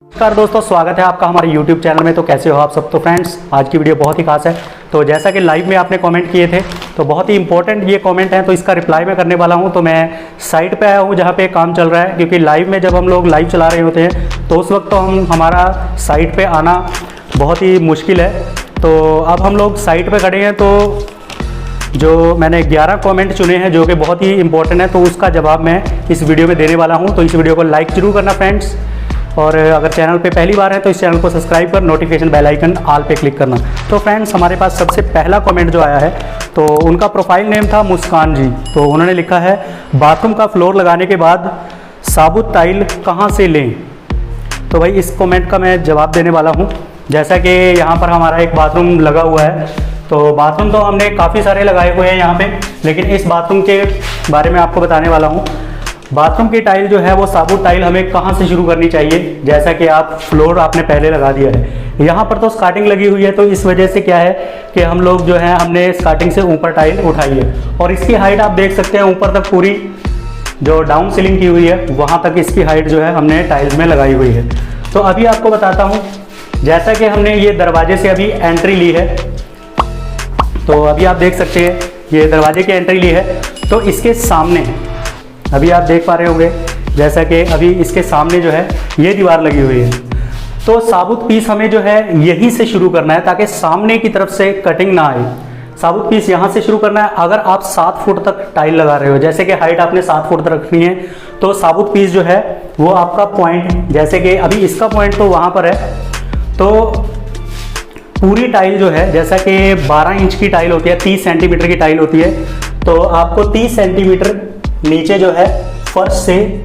नमस्कार दोस्तों, स्वागत है आपका हमारे YouTube चैनल में। तो कैसे हो आप सब। तो फ्रेंड्स, आज की वीडियो बहुत ही खास है। तो जैसा कि लाइव में आपने कमेंट किए थे, तो बहुत ही इंपॉर्टेंट ये कमेंट है, तो इसका रिप्लाई मैं करने वाला हूं। तो मैं साइट पे आया हूं जहां पे काम चल रहा है, क्योंकि लाइव में जब हम लोग लाइव चला रहे होते हैं तो उस वक्त तो हमारा साइट पे आना बहुत ही मुश्किल है। तो अब हम लोग साइट पर खड़े हैं, तो जो मैंने 11 कमेंट चुने हैं जो कि बहुत ही इंपॉर्टेंट है, तो उसका जवाब मैं इस वीडियो में देने वाला हूं। तो इस वीडियो को लाइक जरूर करना फ्रेंड्स, और अगर चैनल पे पहली बार है तो इस चैनल को सब्सक्राइब कर नोटिफिकेशन बेल आइकन ऑल पे क्लिक करना। तो फ्रेंड्स, हमारे पास सबसे पहला कमेंट जो आया है, तो उनका प्रोफाइल नेम था मुस्कान जी। तो उन्होंने लिखा है, बाथरूम का फ्लोर लगाने के बाद साबुत टाइल कहाँ से लें। तो भाई इस कमेंट का मैं जवाब देने वाला हूँ। जैसा कि यहाँ पर हमारा एक बाथरूम लगा हुआ है, तो बाथरूम तो हमने काफ़ी सारे लगाए हुए हैं यहाँ पे, लेकिन इस बाथरूम के बारे में आपको बताने वाला हूँ। बाथरूम की टाइल जो है वो साबुत टाइल हमें कहाँ से शुरू करनी चाहिए। जैसा कि आप फ्लोर आपने पहले लगा दिया है, यहाँ पर तो स्टार्टिंग लगी हुई है, तो इस वजह से क्या है कि हम लोग जो है हमने स्टार्टिंग से ऊपर टाइल उठाई है, और इसकी हाइट आप देख सकते हैं ऊपर तक पूरी जो डाउन सीलिंग की हुई है वहाँ तक इसकी हाइट जो है हमने टाइल्स में लगाई हुई है। तो अभी आपको बताता हूँ, जैसा कि हमने ये दरवाजे से अभी एंट्री ली है, तो अभी आप देख सकते हैं ये दरवाजे की एंट्री ली है, तो इसके सामने अभी आप देख पा रहे होंगे, जैसा कि अभी इसके सामने जो है ये दीवार लगी हुई है। तो साबुत पीस हमें जो है यहीं से शुरू करना है, ताकि सामने की तरफ से कटिंग ना आए। साबुत पीस यहाँ से शुरू करना है। अगर आप 7 फुट तक टाइल लगा रहे हो, जैसे कि हाइट आपने 7 फुट तक रखनी है, तो साबुत पीस जो है वो आपका पॉइंट, जैसे कि अभी इसका पॉइंट तो वहाँ पर है, तो पूरी टाइल जो है, जैसा कि 12 इंच की टाइल होती है, 30 सेंटीमीटर की टाइल होती है, तो आपको 30 सेंटीमीटर नीचे जो है फर्श से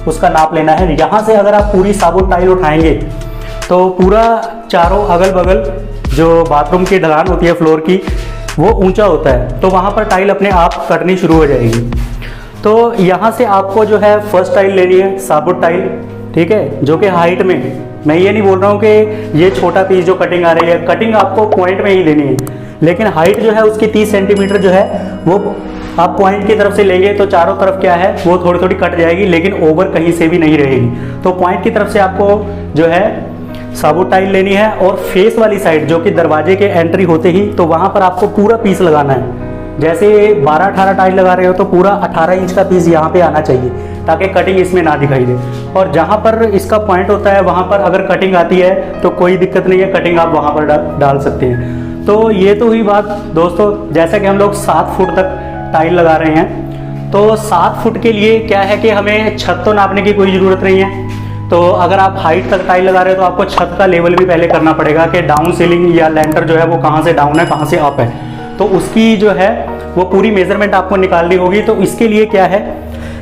उसका नाप लेना है। यहाँ से अगर आप पूरी साबुत टाइल उठाएंगे तो पूरा चारों अगल बगल जो बाथरूम की ढलान होती है फ्लोर की, वो ऊंचा होता है, तो वहाँ पर टाइल अपने आप कटनी शुरू हो जाएगी। तो यहाँ से आपको जो है फर्स्ट टाइल लेनी है, साबुत टाइल, ठीक है, जो कि हाइट में, मैं ये नहीं बोल रहा हूँ कि ये छोटा पीस जो कटिंग आ रही है, कटिंग आपको पॉइंट में ही लेनी है, लेकिन हाइट जो है उसकी 30 सेंटीमीटर जो है वो आप पॉइंट की तरफ से लेंगे तो चारों तरफ क्या है वो थोड़ी थोड़ी कट जाएगी, लेकिन ओवर कहीं से भी नहीं रहेगी। तो पॉइंट की तरफ से आपको जो है साबुत टाइल लेनी है, और फेस वाली साइड जो कि दरवाजे के एंट्री होते ही, तो वहाँ पर आपको पूरा पीस लगाना है। जैसे 12-18 टाइल लगा रहे हो तो पूरा 18 इंच का पीस यहाँ पे आना चाहिए, ताकि कटिंग इसमें ना दिखाई दे। और जहाँ पर इसका पॉइंट होता है वहाँ पर अगर कटिंग आती है तो कोई दिक्कत नहीं है, कटिंग आप वहाँ पर डाल सकते हैं। तो ये तो हुई बात दोस्तों, जैसा कि हम लोग 7 फुट तक टाइल लगा रहे हैं, तो 7 फुट के लिए क्या है कि हमें छत तो नापने की कोई ज़रूरत नहीं है। तो अगर आप हाइट तक टाइल लगा रहे हो तो आपको छत का लेवल भी पहले करना पड़ेगा कि डाउन सीलिंग या लेंटर जो है वो कहाँ से डाउन है, कहाँ से अप है, तो उसकी जो है वो पूरी मेजरमेंट आपको निकालनी होगी। तो इसके लिए क्या है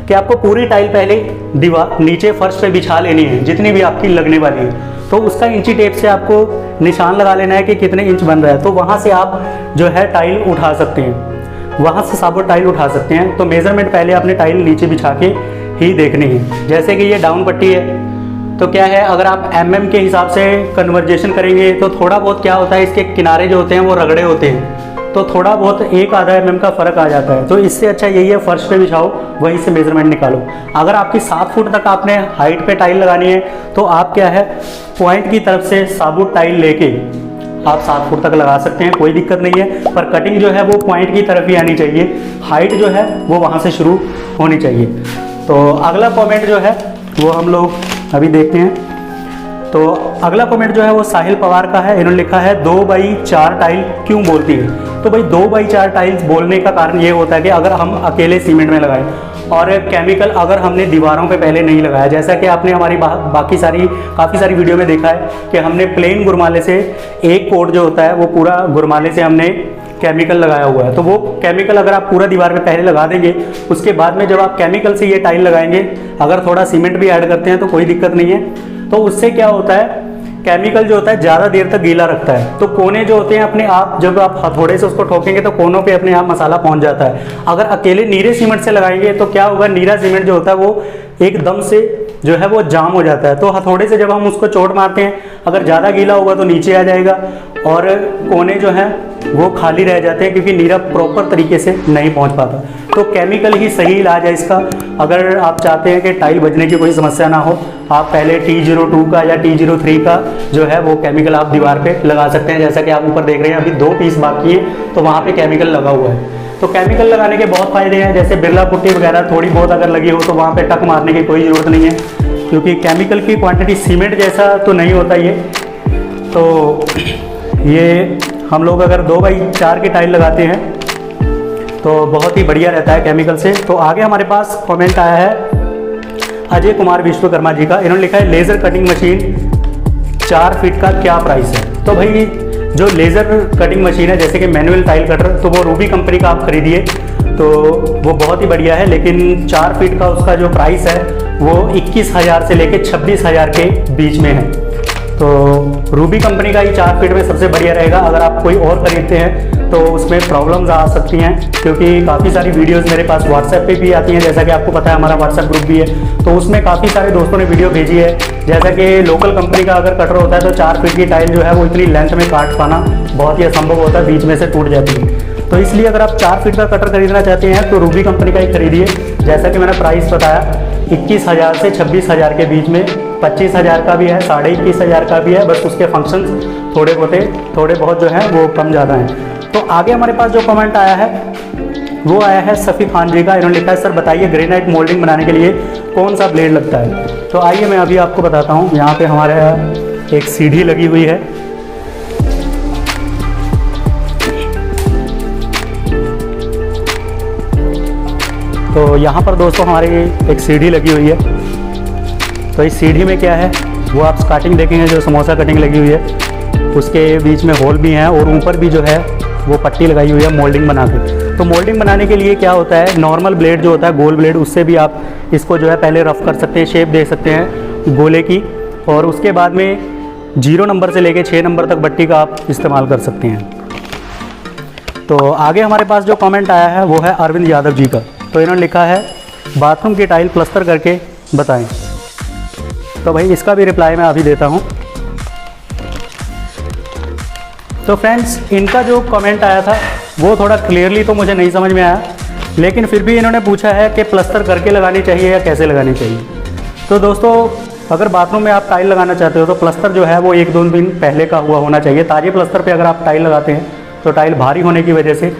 कि आपको पूरी टाइल पहले दीवार नीचे फर्श पे बिछा लेनी है, जितनी भी आपकी लगने वाली है, तो उसका इंची टेप से आपको निशान लगा लेना है कि कितने इंच बन रहा है। तो वहाँ से आप जो है टाइल उठा सकते हैं, वहाँ से साबुत टाइल उठा सकते हैं। तो मेजरमेंट पहले आपने टाइल नीचे बिछा के ही देखनी है। जैसे कि ये डाउन पट्टी है, तो क्या है, अगर आप mm के हिसाब से कन्वर्जेशन करेंगे तो थोड़ा बहुत क्या होता है, इसके किनारे जो होते हैं वो रगड़े होते हैं, तो थोड़ा बहुत 1-आधा mm का फ़र्क आ जाता है। तो इससे अच्छा यही है, फर्श पे बिछाओ, वहीं से मेजरमेंट निकालो। अगर आपकी 7 फुट तक आपने हाइट पे टाइल लगानी है, तो आप क्या है पॉइंट की तरफ से साबुत टाइल लेके आप 7 फुट तक लगा सकते हैं, कोई दिक्कत नहीं है। पर कटिंग जो है वो पॉइंट की तरफ ही आनी चाहिए, हाइट जो है वो वहाँ से शुरू होनी चाहिए। तो अगला कमेंट जो है वो हम लोग अभी देखते हैं। तो अगला कमेंट जो है वो साहिल पवार का है। इन्होंने लिखा है 2x4 टाइल क्यों बोलती है। तो भाई 2x4 टाइल्स बोलने का कारण ये होता है कि अगर हम अकेले सीमेंट में लगाएं और केमिकल अगर हमने दीवारों पे पहले नहीं लगाया, जैसा कि आपने हमारी काफ़ी सारी वीडियो में देखा है कि हमने प्लेन गुरमाले से एक कोट जो होता है वो पूरा गुरमाले से हमने केमिकल लगाया हुआ है। तो वो केमिकल अगर आप पूरा दीवार पे पहले लगा देंगे, उसके बाद में जब आप केमिकल से ये टाइल लगाएंगे, अगर थोड़ा सीमेंट भी ऐड करते हैं तो कोई दिक्कत नहीं है। तो उससे क्या होता है, केमिकल जो होता है ज़्यादा देर तक गीला रखता है, तो कोने जो होते हैं अपने आप, जब आप हथौड़े से उसको ठोकेंगे तो कोनों पे अपने आप मसाला पहुंच जाता है। अगर अकेले नीरे सीमेंट से लगाएंगे तो क्या होगा, नीरा सीमेंट जो होता है वो एकदम से जो है वो जाम हो जाता है। तो हथौड़े से जब हम उसको चोट मारते हैं अगर ज़्यादा गीला होगा तो नीचे आ जाएगा और कोने जो हैं वो खाली रह जाते हैं क्योंकि नीरव प्रॉपर तरीके से नहीं पहुंच पाता। तो केमिकल ही सही इलाज है इसका। अगर आप चाहते हैं कि टाइल बजने की कोई समस्या ना हो, आप पहले T02 का या T03 का जो है वो केमिकल आप दीवार पे लगा सकते हैं। जैसा कि आप ऊपर देख रहे हैं अभी 2 पीस बाकी है तो वहाँ पे केमिकल लगा हुआ है। तो केमिकल लगाने के बहुत फ़ायदे हैं, जैसे बिरला पुट्टी वगैरह थोड़ी बहुत अगर लगी हो तो वहाँ पे टक मारने की कोई ज़रूरत नहीं है क्योंकि केमिकल की क्वांटिटी सीमेंट जैसा तो नहीं होता ये। तो ये हम लोग अगर 2x4 की टाइल लगाते हैं तो बहुत ही बढ़िया रहता है केमिकल से। तो आगे हमारे पास कमेंट आया है अजय कुमार विश्वकर्मा जी का। इन्होंने लिखा है लेज़र कटिंग मशीन 4 फीट का क्या प्राइस है। तो भाई जो लेज़र कटिंग मशीन है जैसे कि मैनुअल टाइल कटर, तो वो रूबी कंपनी का आप खरीदिए तो वो बहुत ही बढ़िया है, लेकिन 4 फीट का उसका जो प्राइस है वो 21,000 से लेके 26,000 के बीच में है। तो रूबी कंपनी का ही 4 फीट में सबसे बढ़िया रहेगा। अगर आप कोई और खरीदते हैं तो उसमें प्रॉब्लम्स आ सकती हैं क्योंकि काफ़ी सारी वीडियोस मेरे पास व्हाट्सएप पे भी आती हैं। जैसा कि आपको पता है हमारा व्हाट्सएप ग्रुप भी है, तो उसमें काफ़ी सारे दोस्तों ने वीडियो भेजी है। जैसा कि लोकल कंपनी का अगर कटर होता है तो 4 फीट की टाइल जो है वो इतनी लेंथ में काट पाना बहुत ही असंभव होता है, बीच में से टूट जाती है। तो इसलिए अगर आप 4 फीट का कटर खरीदना चाहते हैं तो रूबी कंपनी का ही खरीदिए। जैसा कि मैंने प्राइस बताया 21,000 से 26,000 के बीच में, 25,000 का भी है, 21,500 का भी है, बस उसके फंक्शंस थोड़े बहुत जो हैं वो कम ज़्यादा हैं। तो आगे हमारे पास जो कमेंट आया है वो आया है सफ़ी खान जी का। इन्होंने लिखा है सर बताइए ग्रेनाइट मोल्डिंग बनाने के लिए कौन सा ब्लेड लगता है। तो आइए मैं अभी आपको बताता हूँ। यहाँ पे हमारे एक सीढ़ी लगी हुई है, तो यहाँ पर दोस्तों हमारी एक सीढ़ी लगी हुई है। तो इस सीढ़ी में क्या है वो आप स्टार्टिंग देखेंगे, जो समोसा कटिंग लगी हुई है उसके बीच में होल भी हैं और ऊपर भी जो है वो पट्टी लगाई हुई है मोल्डिंग बना के। तो मोल्डिंग बनाने के लिए क्या होता है, नॉर्मल ब्लेड जो होता है गोल ब्लेड, उससे भी आप इसको जो है पहले रफ़ कर सकते हैं, शेप दे सकते हैं गोले की, और उसके बाद में 0 नंबर से लेके 6 नंबर तक बट्टी का आप इस्तेमाल कर सकते हैं। तो आगे हमारे पास जो कमेंट आया है वो है अरविंद यादव जी का। तो इन्होंने लिखा है बाथरूम की टाइल प्लस्तर करके बताएं। तो भाई इसका भी रिप्लाई मैं अभी देता हूँ। तो फ्रेंड्स इनका जो कमेंट आया था वो थोड़ा क्लियरली तो मुझे नहीं समझ में आया, लेकिन फिर भी इन्होंने पूछा है कि प्लस्तर करके लगानी चाहिए या कैसे लगानी चाहिए। तो दोस्तों अगर बाथरूम में आप टाइल लगाना चाहते हो तो प्लस्तर जो है वो 1-2 दिन पहले का हुआ होना चाहिए। ताज़े प्लस्तर पे अगर आप टाइल लगाते हैं तो टाइल भारी होने की वजह से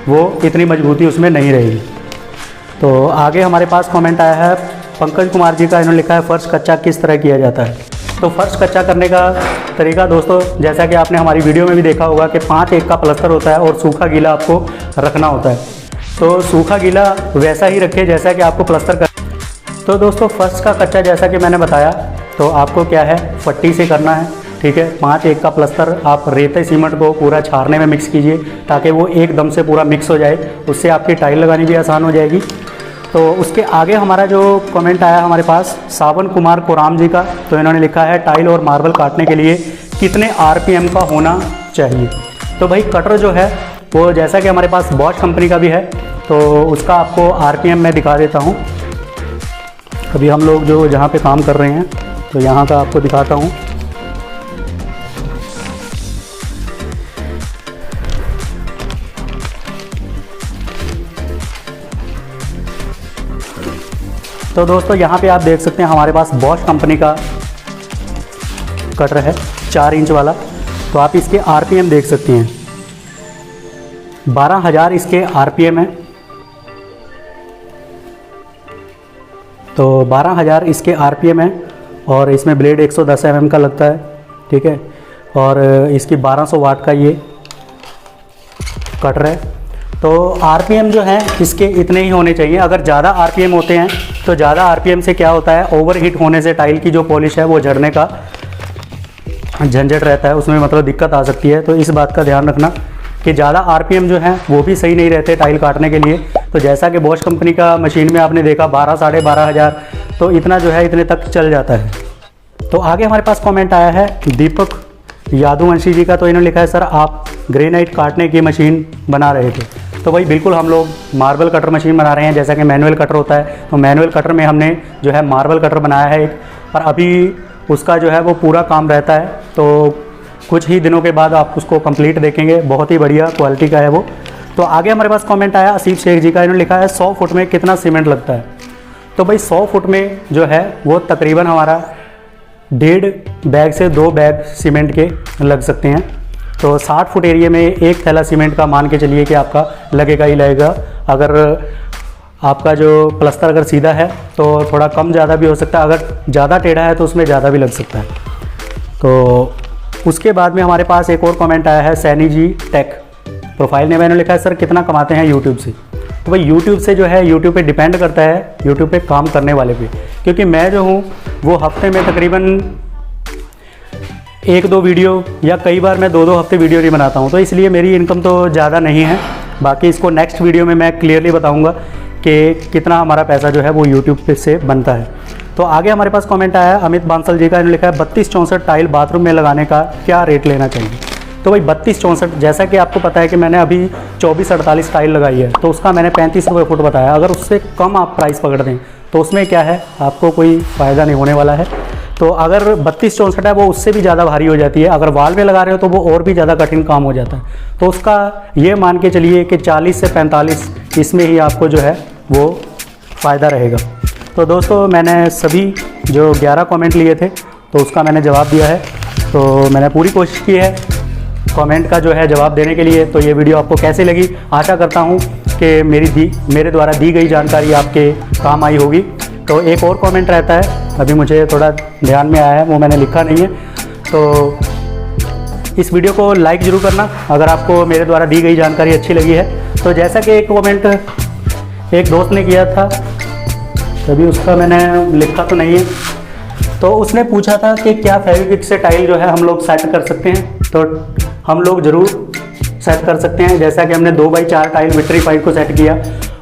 वो इतनी मजबूती उसमें नहीं रहेगी। तो आगे हमारे पास कमेंट आया है पंकज कुमार जी का। इन्होंने लिखा है फ़र्श कच्चा किस तरह किया जाता है। तो फ़र्श कच्चा करने का तरीका दोस्तों जैसा कि आपने हमारी वीडियो में भी देखा होगा कि 5-1 का प्लस्तर होता है और सूखा गीला आपको रखना होता है। तो सूखा गीला वैसा ही रखें जैसा कि आपको प्लस्तर कर। तो दोस्तों फर्श का कच्चा जैसा कि मैंने बताया तो आपको क्या है पट्टी से करना है, ठीक है। 5-1 का प्लस्तर आप रेते सीमेंट को पूरा छारने में मिक्स कीजिए ताकि वो एकदम से पूरा मिक्स हो जाए, उससे आपकी टाइल लगानी भी आसान हो जाएगी। तो उसके आगे हमारा जो कमेंट आया हमारे पास सावन कुमार कोराम जी का। तो इन्होंने लिखा है टाइल और मार्बल काटने के लिए कितने RPM का होना चाहिए। तो भाई कटर जो है वो जैसा कि हमारे पास बॉश कंपनी का भी है तो उसका आपको RPM मैं दिखा देता हूँ। अभी हम लोग जो जहाँ पे काम कर रहे हैं तो यहाँ का आपको दिखाता हूँ। तो दोस्तों यहाँ पे आप देख सकते हैं हमारे पास बॉश कंपनी का कटर है 4 इंच वाला। तो आप इसके RPM देख सकते हैं 12,000 इसके RPM है। तो 12,000 इसके RPM है और इसमें ब्लेड 110 mm का लगता है, ठीक है। और इसकी 1200 वाट का ये कटर है। तो RPM जो है इसके इतने ही होने चाहिए। अगर ज़्यादा RPM होते हैं तो ज़्यादा RPM से क्या होता है ओवर हीट होने से टाइल की जो पॉलिश है वो झड़ने का झंझट रहता है, उसमें मतलब दिक्कत आ सकती है। तो इस बात का ध्यान रखना कि ज़्यादा RPM जो है वो भी सही नहीं रहते टाइल काटने के लिए। तो जैसा कि बॉश कंपनी का मशीन में आपने देखा 12-12,500 तो इतना जो है इतने तक चल जाता है। तो आगे हमारे पास कमेंट आया है दीपक यादववंशी जी का। तो इन्होंने लिखा है सर आप ग्रेनाइट काटने की मशीन बना रहे थे। तो भाई बिल्कुल हम लोग मार्बल कटर मशीन बना रहे हैं। जैसा कि मैनुअल कटर होता है तो मैनुअल कटर में हमने जो है मार्बल कटर बनाया है एक, और अभी उसका जो है वो पूरा काम रहता है। तो कुछ ही दिनों के बाद आप उसको कंप्लीट देखेंगे, बहुत ही बढ़िया क्वालिटी का है वो। तो आगे हमारे पास कमेंट आया आसिफ शेख जी का, इन्होंने लिखा है 100 फुट में कितना सीमेंट लगता है। तो भाई 100 फुट में जो है वो तकरीबन हमारा 1.5 बैग से 2 बैग सीमेंट के लग सकते हैं। तो 60 फुट एरिया में एक थैला सीमेंट का मान के चलिए कि आपका लगेगा ही लगेगा। अगर आपका जो प्लस्तर अगर सीधा है तो थोड़ा कम ज़्यादा भी हो सकता है, अगर ज़्यादा टेढ़ा है तो उसमें ज़्यादा भी लग सकता है। तो उसके बाद में हमारे पास एक और कमेंट आया है सैनी जी टेक प्रोफाइल ने, मैंने लिखा है सर कितना कमाते हैं यूट्यूब से। तो भाई यूट्यूब से जो है यूट्यूब पे डिपेंड करता है, यूट्यूब पे काम करने वाले पे, क्योंकि मैं जो हूँ वो हफ्ते में तकरीबन 1-2 वीडियो या कई बार मैं 2-2 हफ्ते वीडियो नहीं बनाता हूँ, तो इसलिए मेरी इनकम तो ज़्यादा नहीं है। बाकी इसको नेक्स्ट वीडियो में मैं क्लियरली बताऊँगा कि कितना हमारा पैसा जो है वो यूट्यूब पे से बनता है। तो आगे हमारे पास कमेंट आया है अमित बांसल जी का, इन्होंने लिखा है 32-64 टाइल बाथरूम में लगाने का क्या रेट लेना चाहिए। तो भाई 32-64, जैसा कि आपको पता है कि मैंने अभी 24-48 टाइल लगाई है, तो उसका मैंने 35 रुपये फुट बताया। अगर उससे कम आप प्राइस पकड़ दें तो उसमें क्या है, आपको कोई फ़ायदा नहीं होने वाला है। तो अगर 32-64 है वो उससे भी ज़्यादा भारी हो जाती है, अगर वाल में लगा रहे हो तो वो और भी ज़्यादा कठिन काम हो जाता है। तो उसका ये मान के चलिए कि 40 से 45 इसमें ही आपको जो है वो फ़ायदा रहेगा। तो दोस्तों मैंने सभी जो 11 कमेंट लिए थे तो उसका मैंने जवाब दिया है। तो मैंने पूरी कोशिश की है कमेंट का जो है जवाब देने के लिए। तो ये वीडियो आपको कैसी लगी, आशा करता हूँ कि मेरे द्वारा दी गई जानकारी आपके काम आई होगी। तो एक और कमेंट रहता है, अभी मुझे थोड़ा ध्यान में आया है, वो मैंने लिखा नहीं है। तो इस वीडियो को लाइक ज़रूर करना अगर आपको मेरे द्वारा दी गई जानकारी अच्छी लगी है। तो जैसा कि एक कमेंट एक दोस्त ने किया था, तभी उसका मैंने लिखा तो नहीं है, तो उसने पूछा था कि क्या फेविक्विक से टाइल जो है हम लोग सेट कर सकते हैं। तो हम लोग ज़रूर सेट कर सकते हैं। जैसा कि हमने 2x4 टाइल विट्रीफाइड को सेट किया,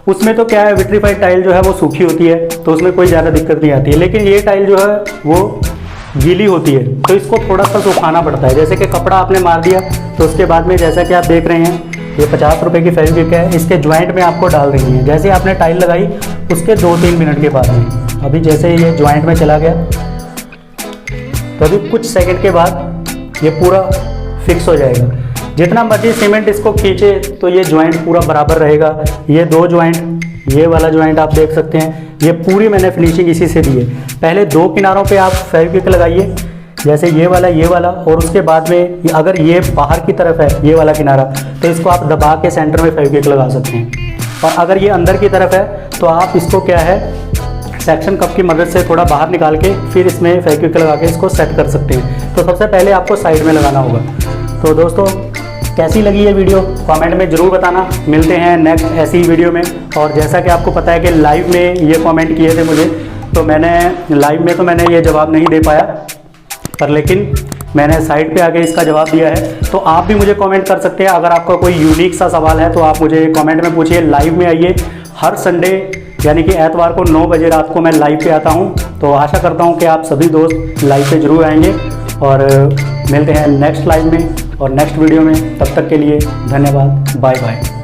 उसमें तो क्या है विट्रीफाइड टाइल जो है वो सूखी होती है तो उसमें कोई ज़्यादा दिक्कत नहीं आती है, लेकिन ये टाइल जो है वो गीली होती है तो इसको थोड़ा सा सुखाना पड़ता है। जैसे कि कपड़ा आपने मार दिया तो उसके बाद में जैसा कि आप देख रहे हैं ये 50 रुपये की फेविक्विक है, इसके ज्वाइंट में आपको डाल देनी है। जैसे आपने टाइल लगाई उसके 2-3 मिनट के बाद में, अभी जैसे ये ज्वाइंट में चला गया तो अभी कुछ सेकंड के बाद ये पूरा फिक्स हो जाएगा। जितना मर्जी सीमेंट इसको खींचे तो ये ज्वाइंट पूरा बराबर रहेगा। ये 2 ज्वाइंट, ये वाला ज्वाइंट आप देख सकते हैं, ये पूरी मैंने फिनिशिंग इसी से दी है। पहले 2 किनारों पे आप फेविक्विक लगाइए, जैसे ये वाला, और उसके बाद में अगर ये बाहर की तरफ है ये वाला किनारा तो इसको आप दबा के सेंटर में फेविक्विक लगा सकते हैं। और अगर ये अंदर की तरफ है तो आप इसको क्या है सेक्शन कप की मदद से थोड़ा बाहर निकाल के फिर इसमें फेविक्विक लगा के इसको सेट कर सकते हैं। तो सबसे पहले आपको साइड में लगाना होगा। तो दोस्तों कैसी लगी ये वीडियो कमेंट में ज़रूर बताना। मिलते हैं नेक्स्ट ऐसी वीडियो में। और जैसा कि आपको पता है कि लाइव में ये कमेंट किए थे मुझे, तो मैंने लाइव में तो मैंने ये जवाब नहीं दे पाया, पर लेकिन मैंने साइड पे आके इसका जवाब दिया है। तो आप भी मुझे कमेंट कर सकते हैं, अगर आपका कोई यूनिक सा सवाल है तो आप मुझे कमेंट में पूछिए। लाइव में आइए, हर संडे यानी कि एतवार को 9 बजे रात को मैं लाइव पे आता हूँ। तो आशा करता हूँ कि आप सभी दोस्त लाइव पे ज़रूर आएंगे और मिलते हैं नेक्स्ट लाइव में और नेक्स्ट वीडियो में। तब तक के लिए धन्यवाद, बाय बाय।